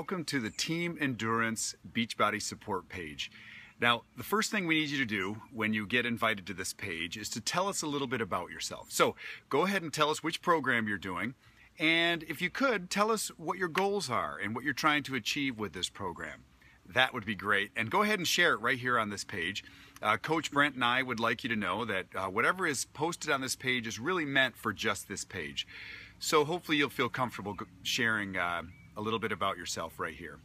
welcome to the Team Endurance Beachbody support page. Now, the first thing we need you to do when you get invited to this page is to tell us a little bit about yourself. So go ahead and tell us which program you're doing, and if you could, tell us what your goals are and what you're trying to achieve with this program. That would be great, and go ahead and share it right here on this page. Coach Brent and I would like you to know that whatever is posted on this page is really meant for just this page. So hopefully you'll feel comfortable sharing a little bit about yourself right here.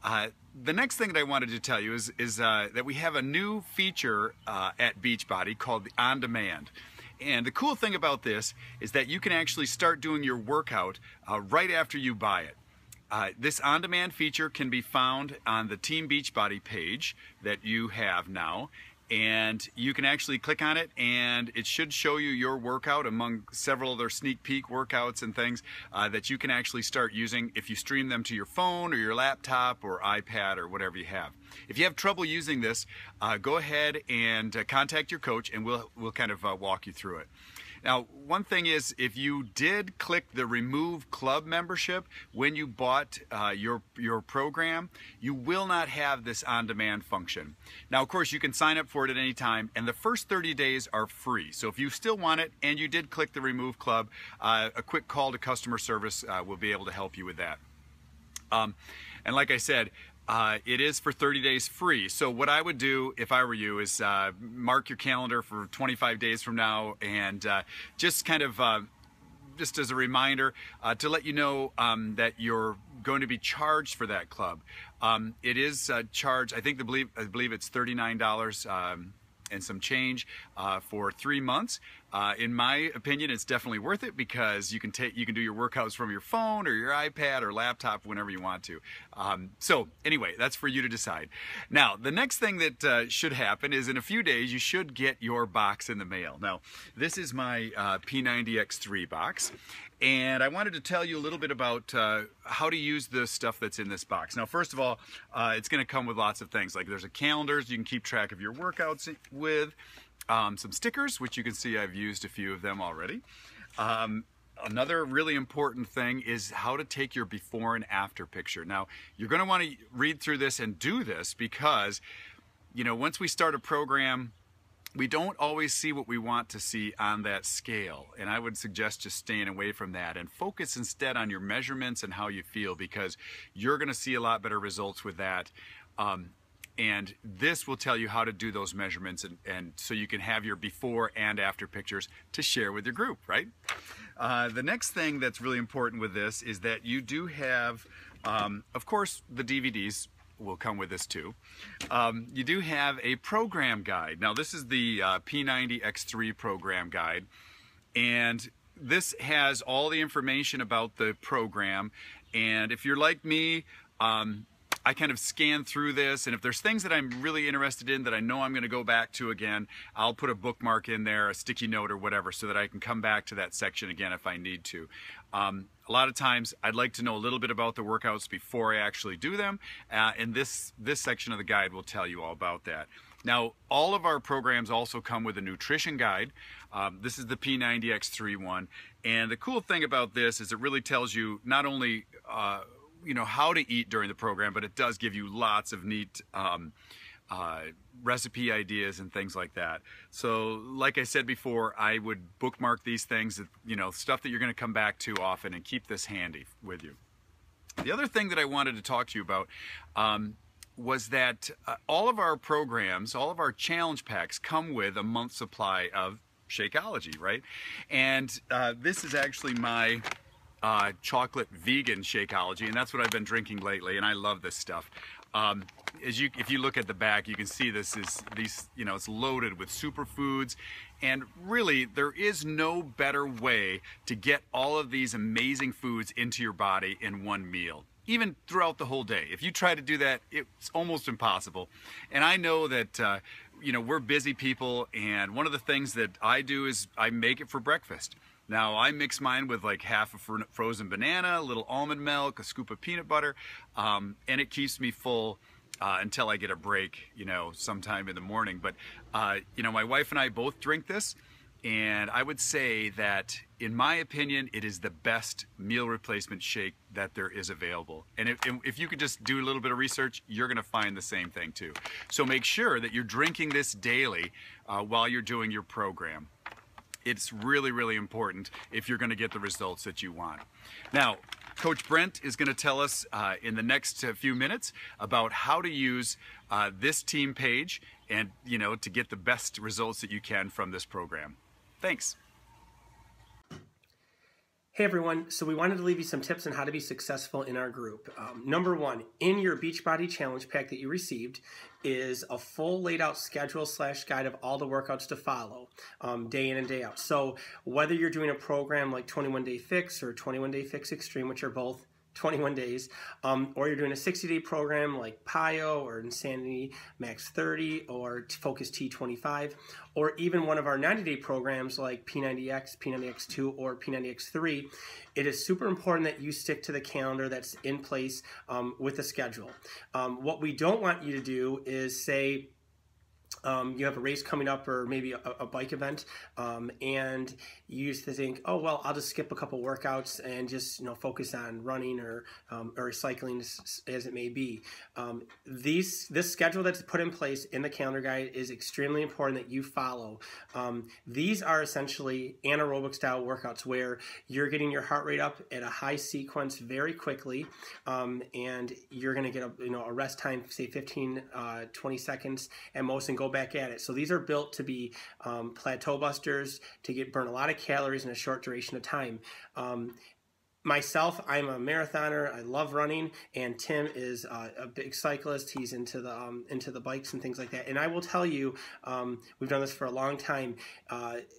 The next thing that I wanted to tell you is that we have a new feature at Beachbody called the On Demand. And the cool thing about this is that you can actually start doing your workout right after you buy it. This on-demand feature can be found on the Team Beachbody page that you have now, and you can actually click on it and it should show you your workout among several other sneak peek workouts and things that you can actually start using if you stream them to your phone or your laptop or iPad or whatever you have. If you have trouble using this, go ahead and contact your coach and we'll kind of walk you through it. Now, one thing is, if you did click the Remove Club membership when you bought your program, you will not have this on-demand function. Now, of course, you can sign up for it at any time, and the first 30 days are free. So if you still want it and you did click the Remove Club, a quick call to customer service will be able to help you with that. And like I said, it is for 30 days free. So what I would do if I were you is mark your calendar for 25 days from now, and just kind of just as a reminder to let you know that you're going to be charged for that club. It is charged, I believe it's $39 and some change for 3 months. In my opinion, it's definitely worth it because you can do your workouts from your phone or your iPad or laptop whenever you want to. So anyway, that's for you to decide. Now, the next thing that should happen is in a few days you should get your box in the mail. Now, this is my P90X3 box. And I wanted to tell you a little bit about how to use the stuff that's in this box. Now, first of all, it's going to come with lots of things. Like there's a calendar so you can keep track of your workouts with, some stickers, which you can see I've used a few of them already. Another really important thing is how to take your before and after picture. Now, you're going to want to read through this and do this because, you know, once we start a program, we don't always see what we want to see on that scale, and I would suggest just staying away from that and focus instead on your measurements and how you feel, because you're going to see a lot better results with that. And this will tell you how to do those measurements, and so you can have your before and after pictures to share with your group, right? The next thing that's really important with this is that you do have, of course, the DVDs will come with this too. You do have a program guide. Now, this is the P90X3 program guide, and this has all the information about the program. And if you're like me, I kind of scan through this, and if there's things that I'm really interested in that I know I'm going to go back to again, I'll put a bookmark in there, a sticky note or whatever, so that I can come back to that section again if I need to. A lot of times I'd like to know a little bit about the workouts before I actually do them, and this section of the guide will tell you all about that. Now, all of our programs also come with a nutrition guide. This is the P90X3 one, and the cool thing about this is it really tells you not only you know, how to eat during the program, but it does give you lots of neat recipe ideas and things like that. So like I said before, I would bookmark these things, you know, stuff that you're going to come back to often, and keep this handy with you. The other thing that I wanted to talk to you about was that all of our programs, all of our challenge packs come with a month's supply of Shakeology, right? And this is actually my chocolate vegan Shakeology, and that's what I've been drinking lately, and I love this stuff. If you look at the back, you can see you know, it's loaded with superfoods, and really there is no better way to get all of these amazing foods into your body in one meal, even throughout the whole day. If you try to do that, it's almost impossible. And I know that you know, we're busy people, and one of the things that I do is I make it for breakfast. Now, I mix mine with like half a frozen banana, a little almond milk, a scoop of peanut butter, and it keeps me full until I get a break, you know, sometime in the morning. But, you know, my wife and I both drink this, And I would say that, in my opinion, it is the best meal replacement shake that there is available. And if you could just do a little bit of research, you're gonna find the same thing too. So make sure that you're drinking this daily while you're doing your program. It's really, really important if you're gonna get the results that you want. Now, Coach Brent is gonna tell us in the next few minutes about how to use this team page and, to get the best results that you can from this program. Thanks. Hey everyone, so we wanted to leave you some tips on how to be successful in our group. Number one, in your Beachbody Challenge pack that you received is a full laid out schedule / guide of all the workouts to follow day in and day out. So whether you're doing a program like 21 Day Fix or 21 Day Fix Extreme, which are both 21 days, or you're doing a 60-day program like PiYo or Insanity Max 30 or Focus T25, or even one of our 90-day programs like P90X, P90X2, or P90X3, it is super important that you stick to the calendar that's in place with the schedule. What we don't want you to do is say, you have a race coming up or maybe a bike event, and you used to think, oh, well, I'll just skip a couple workouts and just focus on running or cycling as it may be. This schedule that's put in place in the calendar guide is extremely important that you follow. These are essentially anaerobic style workouts where you're getting your heart rate up at a high sequence very quickly, and you're going to get a rest time, say 15, 20 seconds at most, and go back at it. So these are built to be plateau busters, to burn a lot of calories in a short duration of time. Myself, I'm a marathoner. I love running, and Tim is a big cyclist. He's into the bikes and things like that. And I will tell you, we've done this for a long time.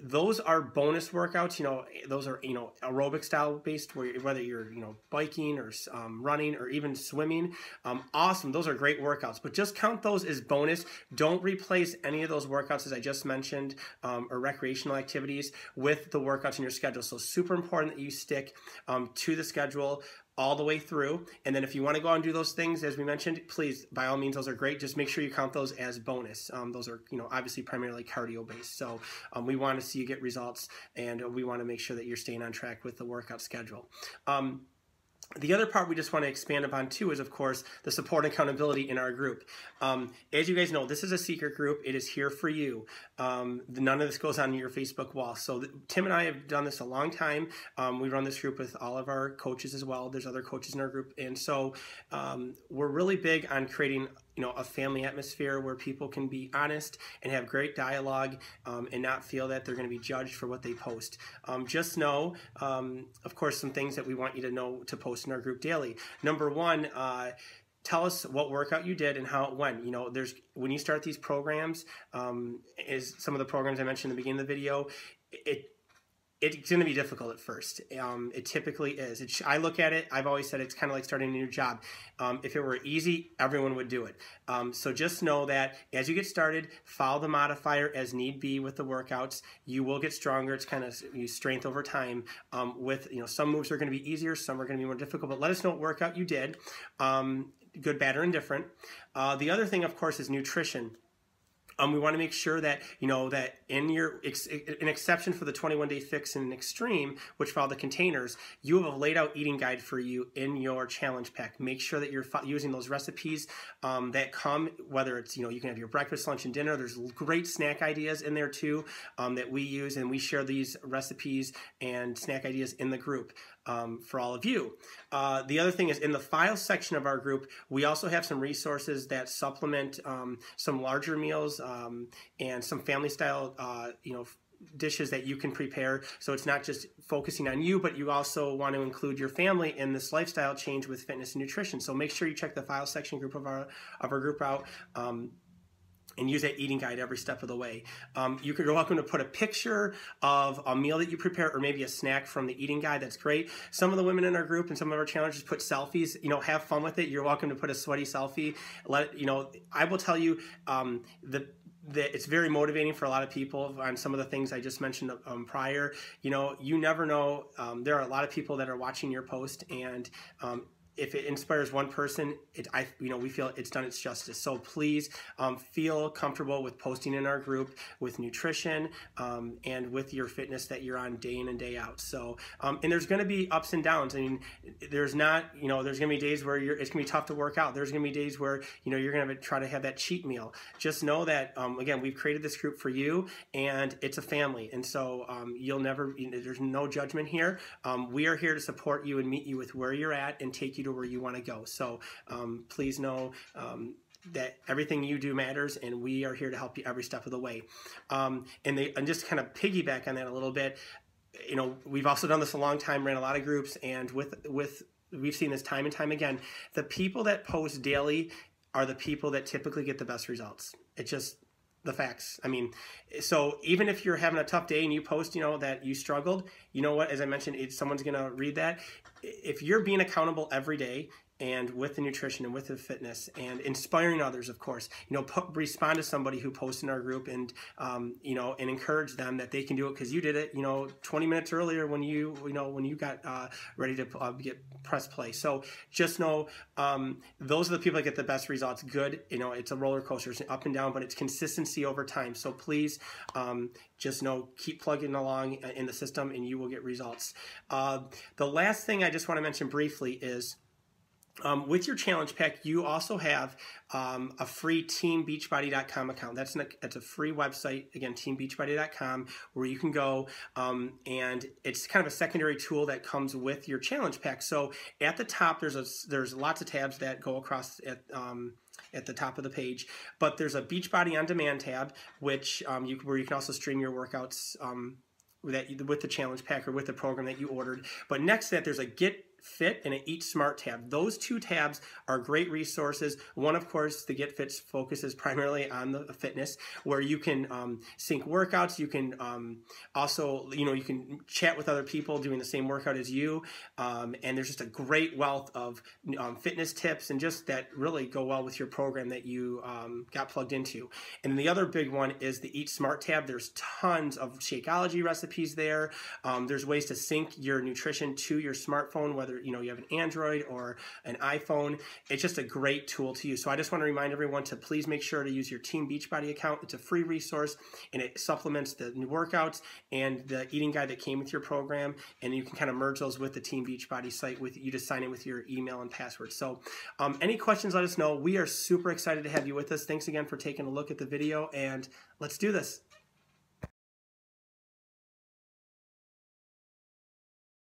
Those are bonus workouts. Those are aerobic style based, whether you're biking or running or even swimming. Awesome. Those are great workouts. But just count those as bonus. Don't replace any of those workouts, as I just mentioned, or recreational activities with the workouts in your schedule. So super important that you stick to the schedule all the way through. And then if you want to go out and do those things, as we mentioned, please, by all means, those are great. Just make sure you count those as bonus. Those are, obviously primarily cardio based. So we want to see you get results, and we want to make sure that you're staying on track with the workout schedule. The other part we just want to expand upon too is, of course, the support and accountability in our group. As you guys know, this is a secret group. It is here for you. None of this goes on your Facebook wall. So Tim and I have done this a long time. We run this group with all of our coaches as well. There's other coaches in our group. And so we're really big on creating a family atmosphere where people can be honest and have great dialogue, and not feel that they're going to be judged for what they post. Just know, of course, some things that we want you to know to post in our group daily. Number one, tell us what workout you did and how it went. When you start these programs, is some of the programs I mentioned in the beginning of the video, it's going to be difficult at first. It typically is. I look at it, I've always said it's kind of like starting a new job. If it were easy, everyone would do it. So just know that as you get started, follow the modifier as need be with the workouts. You will get stronger. It's kind of strength over time. With some moves are going to be easier, some are going to be more difficult. But let us know what workout you did, good, bad, or indifferent. The other thing, of course, is nutrition. We want to make sure that, that in an exception for the 21 Day Fix and Extreme, which follow the containers, you have a laid out eating guide for you in your challenge pack. Make sure that you're using those recipes that come, whether it's, you can have your breakfast, lunch, and dinner. There's great snack ideas in there too that we use, and we share these recipes and snack ideas in the group for all of you. The other thing is, in the files section of our group, we also have some resources that supplement some larger meals and some family style dishes that you can prepare. So it's not just focusing on you, but you also want to include your family in this lifestyle change with fitness and nutrition. So make sure you check the file section group of our group out. And use that eating guide every step of the way. You're welcome to put a picture of a meal that you prepare, or maybe a snack from the eating guide. That's great. Some of the women in our group and some of our challengers put selfies. Have fun with it. You're welcome to put a sweaty selfie. I will tell you that it's very motivating for a lot of people on some of the things I just mentioned prior. You never know. There are a lot of people that are watching your post, and if it inspires one person, we feel it's done its justice. So please feel comfortable with posting in our group with nutrition and with your fitness that you're on day in and day out. So and there's going to be ups and downs. I mean, there's going to be days where it's going to be tough to work out. There's going to be days where you're going to try to have that cheat meal. Just know that again, we've created this group for you, and it's a family, and so there's no judgment here. We are here to support you and meet you with where you're at and take you to where you want to go. So please know that everything you do matters, and we are here to help you every step of the way. And just kind of piggyback on that a little bit, we've also done this a long time, ran a lot of groups, and we've seen this time and time again. The people that post daily are the people that typically get the best results. It's just the facts. I mean, so even if you're having a tough day and you post, that you struggled, you know what, as I mentioned, someone's going to read that. If you're being accountable every day, and with the nutrition and with the fitness and inspiring others, of course, respond to somebody who posts in our group and, and encourage them that they can do it because you did it, 20 minutes earlier when you got ready to press play. So just know those are the people that get the best results. Good. It's a roller coaster. It's up and down, but it's consistency over time. So please just know, keep plugging along in the system and you will get results. The last thing I just want to mention briefly is, with your challenge pack, you also have a free teambeachbody.com account. That's a free website, again, teambeachbody.com, where you can go, and it's kind of a secondary tool that comes with your challenge pack. So at the top, there's lots of tabs that go across at the top of the page, but there's a Beachbody On Demand tab, where you can also stream your workouts with the challenge pack or with the program that you ordered. But next to that, there's a Get Fit and an Eat Smart tab. Those two tabs are great resources. One, of course, the Get Fit focuses primarily on the fitness, where you can sync workouts. You can also, you can chat with other people doing the same workout as you. And there's just a great wealth of fitness tips and just that really go well with your program that you got plugged into. And the other big one is the Eat Smart tab. There's tons of Shakeology recipes there. There's ways to sync your nutrition to your smartphone, whether you have an Android or an iPhone. It's just a great tool to use. So I just want to remind everyone to please make sure to use your Team Beachbody account. It's a free resource, and it supplements the new workouts and the eating guide that came with your program, and you can kind of merge those with the Team Beachbody site. You just sign in with your email and password. So any questions, let us know. We are super excited to have you with us. Thanks again for taking a look at the video, and let's do this.